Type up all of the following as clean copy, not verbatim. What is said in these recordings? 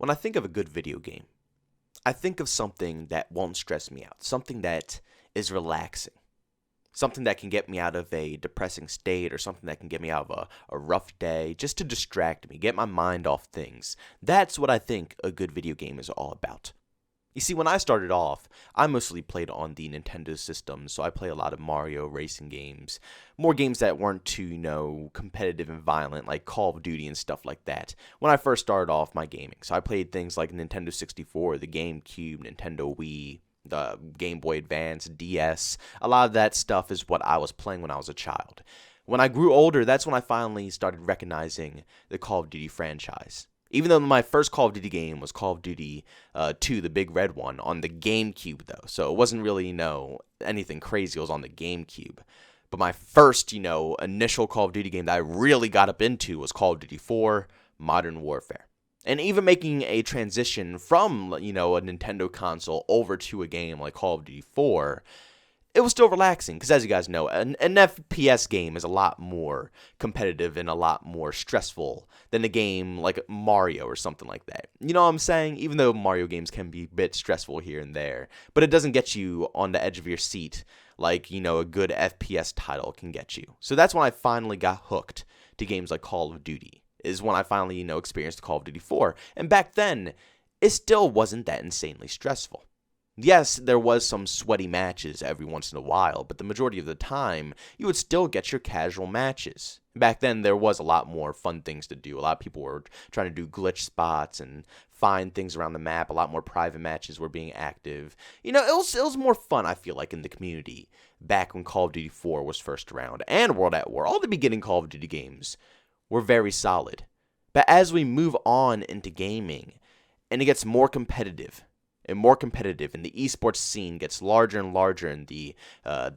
When I think of a good video game, I think of something that won't stress me out, something that is relaxing, something that can get me out of a depressing state or something that can get me out of a rough day, just to distract me, get my mind off things. That's what I think a good video game is all about. You see, when I started off, I mostly played on the Nintendo system, so I play a lot of Mario racing games, more games that weren't too, competitive and violent, like Call of Duty and stuff like that, when I first started off my gaming. So I played things like Nintendo 64, the GameCube, Nintendo Wii, the Game Boy Advance, DS. A lot of that stuff is what I was playing when I was a child. When I grew older, that's when I finally started recognizing the Call of Duty franchise. Even though my first Call of Duty game was Call of Duty 2, the big red one, on the GameCube, though. So it wasn't really, anything crazy. It was on the GameCube. But my first, initial Call of Duty game that I really got up into was Call of Duty 4, Modern Warfare. And even making a transition from, a Nintendo console over to a game like Call of Duty 4, it was still relaxing, because as you guys know, an FPS game is a lot more competitive and a lot more stressful than a game like Mario or something like that. You know what I'm saying? Even though Mario games can be a bit stressful here and there, but it doesn't get you on the edge of your seat like, a good FPS title can get you. So that's when I finally got hooked to games like Call of Duty, is when I finally, experienced Call of Duty 4. And back then, it still wasn't that insanely stressful. Yes, there was some sweaty matches every once in a while, but the majority of the time, you would still get your casual matches. Back then, there was a lot more fun things to do. A lot of people were trying to do glitch spots and find things around the map. A lot more private matches were being active. It was more fun, I feel like, in the community back when Call of Duty 4 was first around. And World at War, all the beginning Call of Duty games were very solid. But as we move on into gaming, and it gets more competitive, and the esports scene gets larger and larger, and the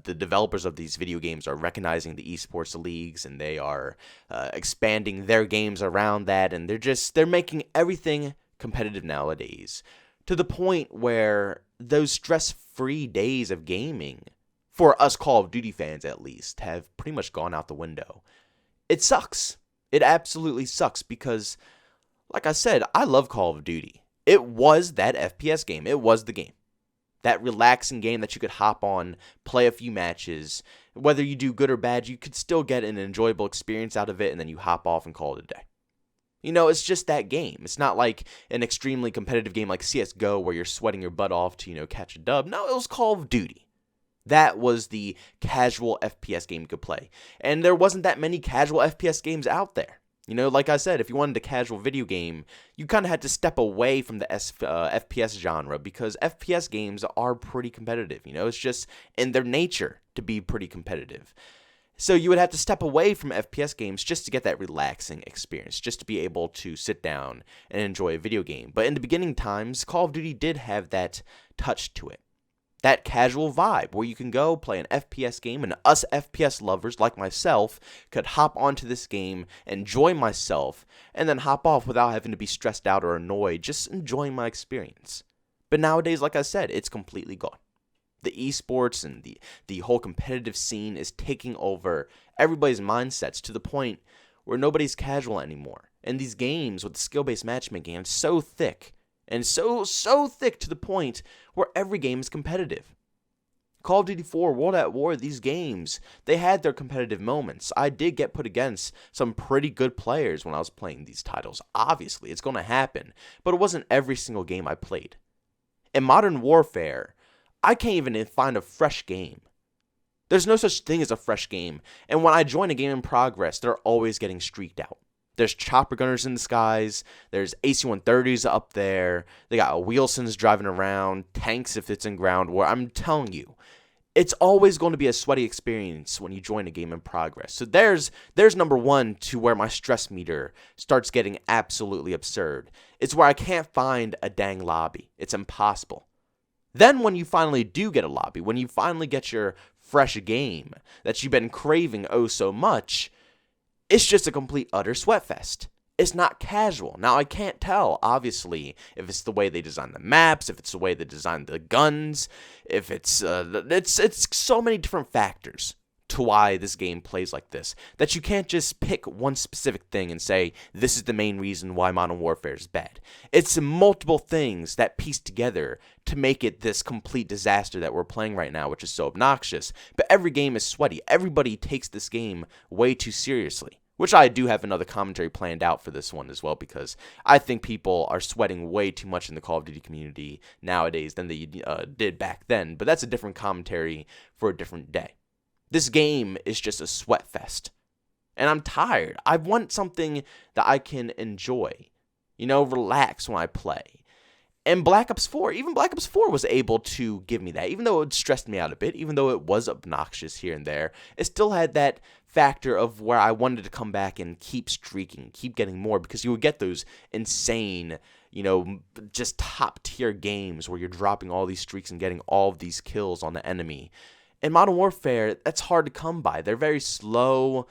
developers of these video games are recognizing the esports leagues, and they are expanding their games around that, and they're making everything competitive nowadays, to the point where those stress-free days of gaming, for us Call of Duty fans at least, have pretty much gone out the window. It sucks. It absolutely sucks, because, like I said, I love Call of Duty. It was that FPS game. It was the game. That relaxing game that you could hop on, play a few matches. Whether you do good or bad, you could still get an enjoyable experience out of it, and then you hop off and call it a day. It's just that game. It's not like an extremely competitive game like CSGO where you're sweating your butt off to, catch a dub. No, it was Call of Duty. That was the casual FPS game you could play. And there wasn't that many casual FPS games out there. Like I said, if you wanted a casual video game, you kind of had to step away from the FPS genre, because FPS games are pretty competitive. It's just in their nature to be pretty competitive. So you would have to step away from FPS games just to get that relaxing experience, just to be able to sit down and enjoy a video game. But in the beginning times, Call of Duty did have that touch to it. That casual vibe where you can go play an FPS game, and us FPS lovers like myself could hop onto this game, enjoy myself, and then hop off without having to be stressed out or annoyed, just enjoying my experience. But nowadays, like I said, it's completely gone. The esports and the whole competitive scene is taking over everybody's mindsets, to the point where nobody's casual anymore. And these games with the skill-based matchmaking are so thick. And so thick to the point where every game is competitive. Call of Duty 4, World at War, these games, they had their competitive moments. I did get put against some pretty good players when I was playing these titles. Obviously, it's going to happen. But it wasn't every single game I played. In Modern Warfare, I can't even find a fresh game. There's no such thing as a fresh game. And when I join a game in progress, they're always getting streaked out. There's chopper gunners in the skies. There's AC-130s up there. They got Wilsons driving around. Tanks if it's in ground war. I'm telling you, it's always going to be a sweaty experience when you join a game in progress. So there's number one to where my stress meter starts getting absolutely absurd. It's where I can't find a dang lobby. It's impossible. Then when you finally do get a lobby, when you finally get your fresh game that you've been craving oh so much, it's just a complete utter sweatfest. It's not casual. Now, I can't tell, obviously, if it's the way they design the maps, if it's the way they design the guns, if it's so many different factors. to why this game plays like this. That you can't just pick one specific thing and say, this is the main reason why Modern Warfare is bad. It's multiple things that piece together to make it this complete disaster that we're playing right now, which is so obnoxious. But every game is sweaty. Everybody takes this game way too seriously. Which I do have another commentary planned out for this one as well, because I think people are sweating way too much in the Call of Duty community nowadays than they did back then. But that's a different commentary for a different day. This game is just a sweat fest. And I'm tired. I want something that I can enjoy. Relax when I play. And Black Ops 4, even Black Ops 4 was able to give me that. Even though it stressed me out a bit, even though it was obnoxious here and there, it still had that factor of where I wanted to come back and keep streaking, keep getting more, because you would get those insane, just top tier games where you're dropping all these streaks and getting all of these kills on the enemy. In Modern Warfare, that's hard to come by. They're very slow,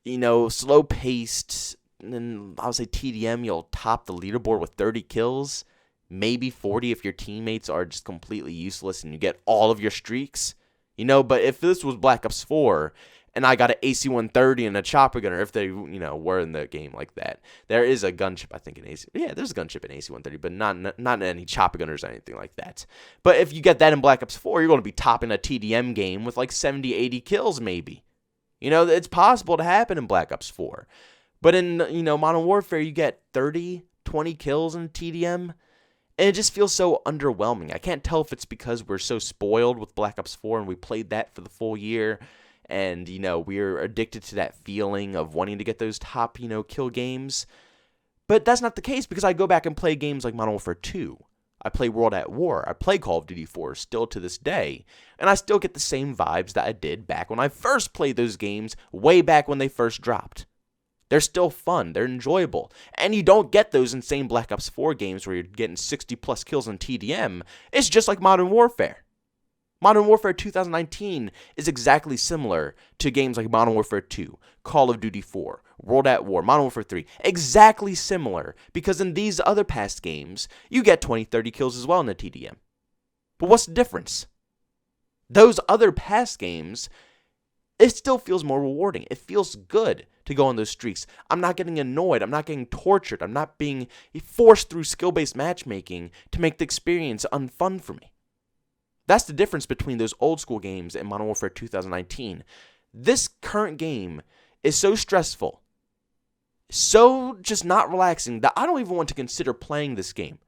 slow paced. And I would say TDM, you'll top the leaderboard with 30 kills. Maybe 40 if your teammates are just completely useless and you get all of your streaks. But if this was Black Ops 4 and I got an AC-130 and a chopper gunner, if they, were in the game like that. There is a gunship, I think, in AC. Yeah, there's a gunship in AC-130, but not any chopper gunners or anything like that. But if you get that in Black Ops 4, you're going to be topping a TDM game with like 70, 80 kills maybe. It's possible to happen in Black Ops 4. But in, Modern Warfare, you get 30, 20 kills in TDM. And it just feels so underwhelming. I can't tell if it's because we're so spoiled with Black Ops 4 and we played that for the full year. And, we're addicted to that feeling of wanting to get those top, kill games. But that's not the case, because I go back and play games like Modern Warfare 2. I play World at War. I play Call of Duty 4 still to this day. And I still get the same vibes that I did back when I first played those games, way back when they first dropped. They're still fun. They're enjoyable. And you don't get those insane Black Ops 4 games where you're getting 60 plus kills in TDM. It's just like Modern Warfare. Modern Warfare 2019 is exactly similar to games like Modern Warfare 2, Call of Duty 4, World at War, Modern Warfare 3. Exactly similar, because in these other past games, you get 20, 30 kills as well in the TDM. But what's the difference? Those other past games, it still feels more rewarding. It feels good to go on those streaks. I'm not getting annoyed. I'm not getting tortured. I'm not being forced through skill-based matchmaking to make the experience unfun for me. That's the difference between those old school games and Modern Warfare 2019. This current game is so stressful, so just not relaxing, that I don't even want to consider playing this game.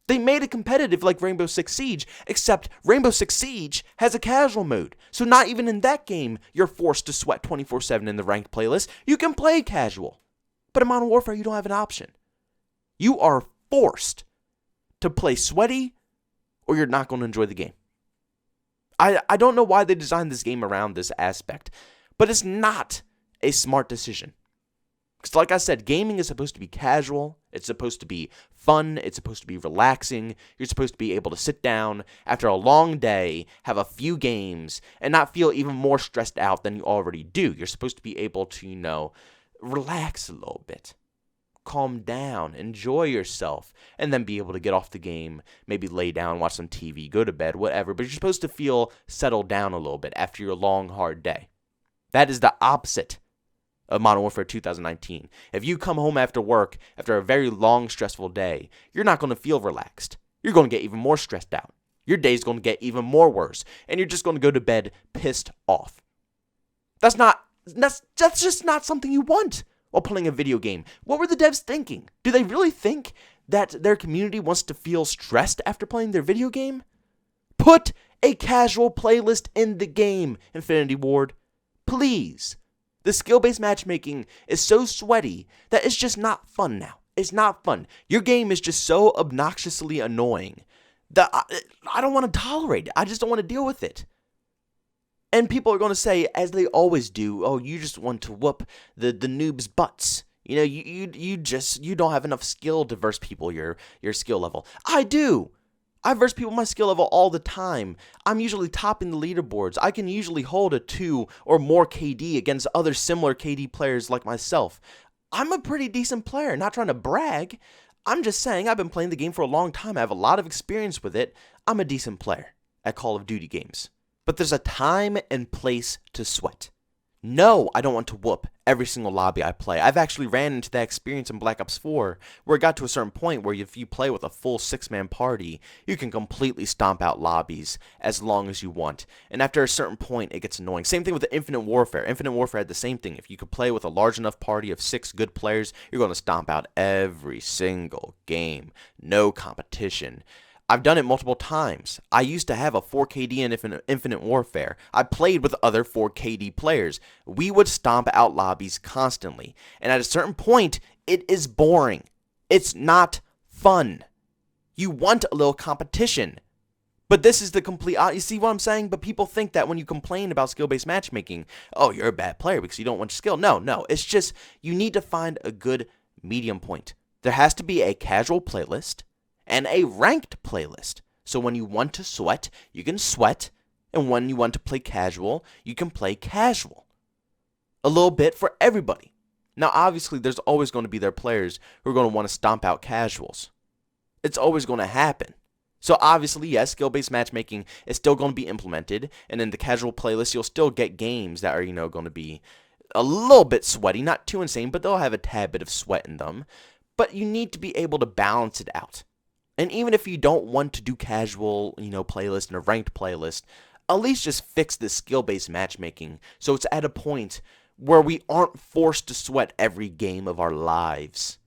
They made it competitive like Rainbow Six Siege, except Rainbow Six Siege has a casual mode. So not even in that game you're forced to sweat 24/7 in the ranked playlist. You can play casual. But in Modern Warfare, you don't have an option. You are forced to play sweaty, or you're not going to enjoy the game. I don't know why they designed this game around this aspect, but it's not a smart decision. Because like I said, gaming is supposed to be casual, it's supposed to be fun, it's supposed to be relaxing, you're supposed to be able to sit down after a long day, have a few games, and not feel even more stressed out than you already do. You're supposed to be able to, relax a little bit. Calm down, enjoy yourself, and then be able to get off the game, maybe lay down, watch some TV, go to bed, whatever. But you're supposed to feel settled down a little bit after your long, hard day. That is the opposite of Modern Warfare 2019. If you come home after work, after a very long, stressful day, you're not going to feel relaxed. You're going to get even more stressed out. Your day's going to get even more worse, and you're just going to go to bed pissed off. That's just not something you want while playing a video game. What were the devs thinking? Do they really think that their community wants to feel stressed after playing their video game? Put a casual playlist in the game, Infinity Ward. Please. The skill-based matchmaking is so sweaty that it's just not fun now. It's not fun. Your game is just so obnoxiously annoying that I don't want to tolerate it. I just don't want to deal with it. And people are going to say, as they always do, oh, you just want to whoop the noobs' butts. You don't have enough skill to verse people your skill level. I do. I verse people my skill level all the time. I'm usually topping the leaderboards. I can usually hold a 2 or more KD against other similar KD players like myself. I'm a pretty decent player, not trying to brag. I'm just saying I've been playing the game for a long time. I have a lot of experience with it. I'm a decent player at Call of Duty games. But there's a time and place to sweat. No, I don't want to whoop every single lobby I play. I've actually ran into that experience in Black Ops 4 where it got to a certain point where if you play with a full 6-man party, you can completely stomp out lobbies as long as you want. And after a certain point, it gets annoying. Same thing with Infinite Warfare. Infinite Warfare had the same thing. If you could play with a large enough party of 6 good players, you're going to stomp out every single game. No competition. I've done it multiple times. I used to have a 4KD in Infinite Warfare. I played with other 4KD players. We would stomp out lobbies constantly. And at a certain point, it is boring. It's not fun. You want a little competition. But this is the complete, you see what I'm saying? But people think that when you complain about skill-based matchmaking, oh, you're a bad player because you don't want your skill. No. It's just you need to find a good medium point. There has to be a casual playlist and a ranked playlist. So when you want to sweat, you can sweat. And when you want to play casual, you can play casual. A little bit for everybody. Now, obviously, there's always going to be their players who are going to want to stomp out casuals. It's always going to happen. So obviously, yes, skill-based matchmaking is still going to be implemented. And in the casual playlist, you'll still get games that are, going to be a little bit sweaty. Not too insane, but they'll have a tad bit of sweat in them. But you need to be able to balance it out. And even if you don't want to do casual, playlist and a ranked playlist, at least just fix this skill-based matchmaking so it's at a point where we aren't forced to sweat every game of our lives.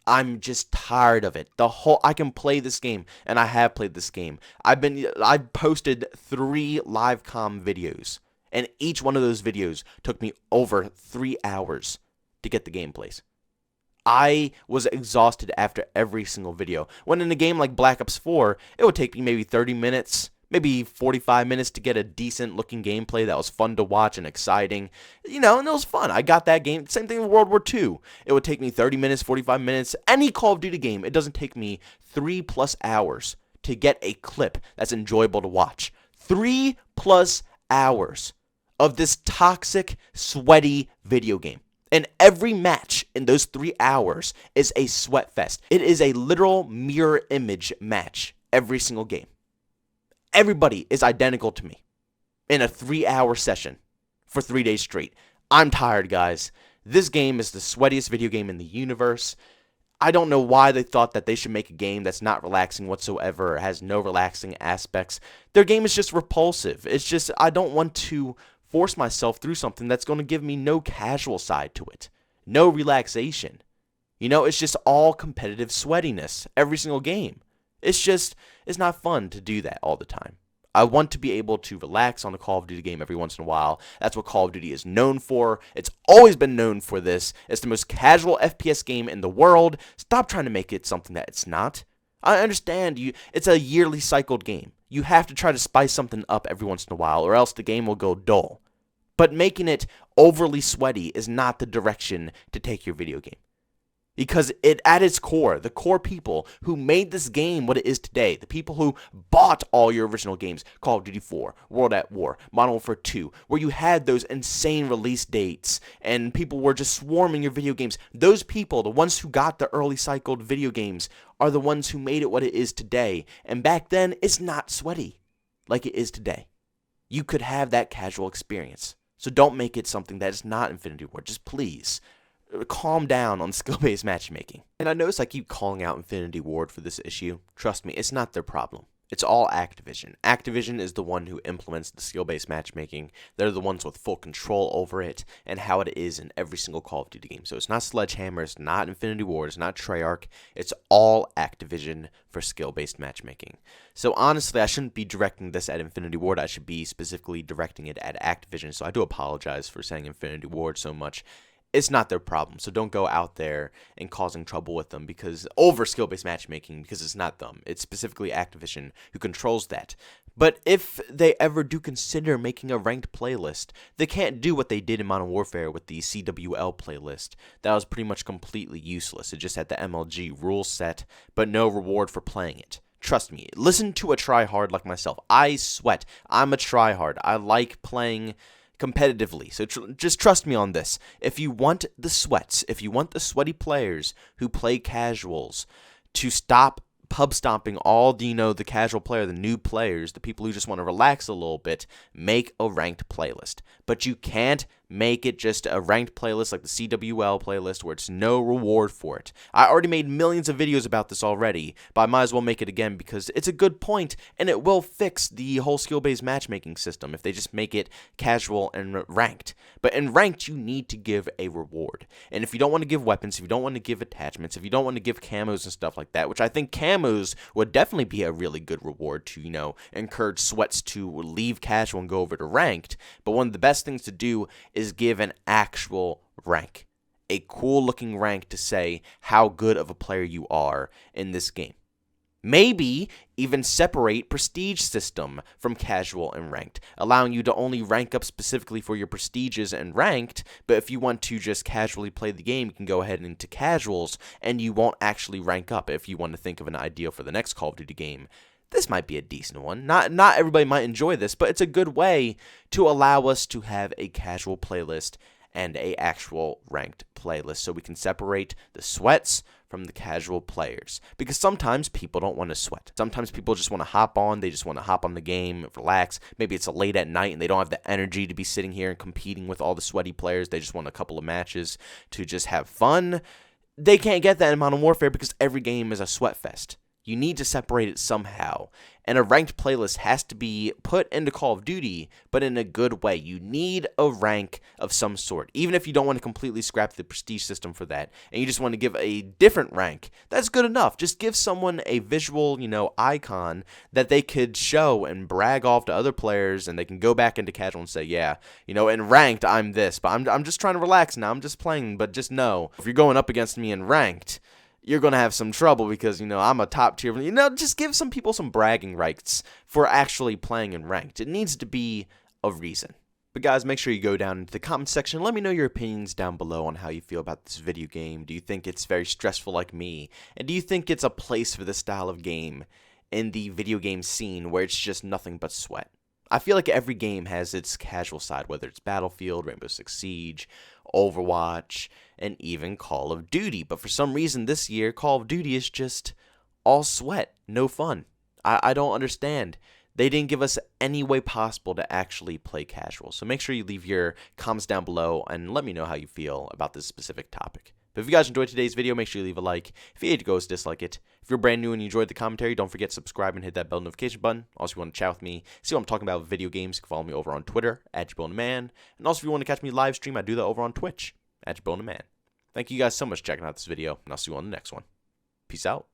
I'm just tired of it. I can play this game, and I have played this game. I posted 3 live comm videos, and each one of those videos took me over 3 hours to get the gameplays. I was exhausted after every single video. When in a game like Black Ops 4, it would take me maybe 30 minutes, maybe 45 minutes to get a decent looking gameplay that was fun to watch and exciting. And it was fun. I got that game. Same thing with World War II. It would take me 30 minutes, 45 minutes. Any Call of Duty game, it doesn't take me 3+ hours to get a clip that's enjoyable to watch. 3+ hours of this toxic, sweaty video game. And every match in those 3 hours is a sweat fest. It is a literal mirror image match every single game. Everybody is identical to me in a 3-hour session for 3 days straight. I'm tired, guys. This game is the sweatiest video game in the universe. I don't know why they thought that they should make a game that's not relaxing whatsoever or has no relaxing aspects. Their game is just repulsive. It's just, I don't want to force myself through something that's going to give me no casual side to it. No relaxation. It's just all competitive sweatiness every single game. It's not fun to do that all the time. I want to be able to relax on a Call of Duty game every once in a while. That's what Call of Duty is known for. It's always been known for this. It's the most casual FPS game in the world. Stop trying to make it something that it's not. I understand it's a yearly cycled game. You have to try to spice something up every once in a while, or else the game will go dull. But making it overly sweaty is not the direction to take your video game. Because at its core, the core people who made this game what it is today, the people who bought all your original games, Call of Duty 4, World at War, Modern Warfare 2, where you had those insane release dates and people were just swarming your video games, those people, the ones who got the early cycled video games, are the ones who made it what it is today. And back then, it's not sweaty like it is today. You could have that casual experience. So don't make it something that is not Infinity Ward. Just please calm down on skill-based matchmaking. And I notice I keep calling out Infinity Ward for this issue. Trust me, it's not their problem. It's all Activision. Activision is the one who implements the skill-based matchmaking. They're the ones with full control over it and how it is in every single Call of Duty game. So it's not Sledgehammer, it's not Infinity Ward, it's not Treyarch. It's all Activision for skill-based matchmaking. So honestly, I shouldn't be directing this at Infinity Ward. I should be specifically directing it at Activision. So I do apologize for saying Infinity Ward so much. It's not their problem, so don't go out there and causing trouble with them over skill-based matchmaking, because it's not them. It's specifically Activision who controls that. But if they ever do consider making a ranked playlist, they can't do what they did in Modern Warfare with the CWL playlist. That was pretty much completely useless. It just had the MLG rule set, but no reward for playing it. Trust me, listen to a tryhard like myself. I sweat. I'm a tryhard. I like playing competitively. So just trust me on this. If you want the sweats, if you want the sweaty players who play casuals to stop pub stomping all the casual player, the new players, the people who just want to relax a little bit, make a ranked playlist. But you can't Make it just a ranked playlist like the CWL playlist where it's no reward for it. I already made millions of videos about this already, but I might as well make it again because it's a good point and it will fix the whole skill-based matchmaking system if they just make it casual and ranked. But in ranked, you need to give a reward. And if you don't want to give weapons, if you don't want to give attachments, if you don't want to give camos and stuff like that, which I think camos would definitely be a really good reward to, encourage sweats to leave casual and go over to ranked. But one of the best things to do is give an actual rank, a cool looking rank to say how good of a player you are in this game. Maybe even separate prestige system from casual and ranked, allowing you to only rank up specifically for your prestiges and ranked, but if you want to just casually play the game, you can go ahead into casuals and you won't actually rank up. If you want to think of an idea for the next Call of Duty game, this might be a decent one. Not everybody might enjoy this, but it's a good way to allow us to have a casual playlist and a actual ranked playlist so we can separate the sweats from the casual players. Because sometimes people don't want to sweat. Sometimes people just want to hop on. They just want to hop on the game, relax. Maybe it's late at night and they don't have the energy to be sitting here and competing with all the sweaty players. They just want a couple of matches to just have fun. They can't get that in Modern Warfare because every game is a sweat fest. You need to separate it somehow, and a ranked playlist has to be put into Call of Duty, but in a good way. You need a rank of some sort, even if you don't want to completely scrap the prestige system for that, and you just want to give a different rank. That's good enough. Just give someone a visual, icon that they could show and brag off to other players, and they can go back into casual and say, yeah, in ranked, I'm this, but I'm just trying to relax now. I'm just playing, but just know, if you're going up against me in ranked, you're going to have some trouble because, I'm a top tier. Just give some people some bragging rights for actually playing in ranked. It needs to be a reason. But guys, make sure you go down into the comment section and let me know your opinions down below on how you feel about this video game. Do you think it's very stressful like me? And do you think it's a place for this style of game in the video game scene where it's just nothing but sweat? I feel like every game has its casual side, whether it's Battlefield, Rainbow Six Siege, Overwatch, and even Call of Duty. But for some reason this year, Call of Duty is just all sweat, no fun. I don't understand. They didn't give us any way possible to actually play casual. So make sure you leave your comments down below and let me know how you feel about this specific topic. But if you guys enjoyed today's video, make sure you leave a like. If you hate to go, dislike it. If you're brand new and you enjoyed the commentary, don't forget to subscribe and hit that bell notification button. Also, if you want to chat with me, see what I'm talking about with video games, you can follow me over on Twitter, @JbowenDaMan. And also, if you want to catch me live stream, I do that over on Twitch, @JbowenDaMan. Thank you guys so much for checking out this video, and I'll see you on the next one. Peace out.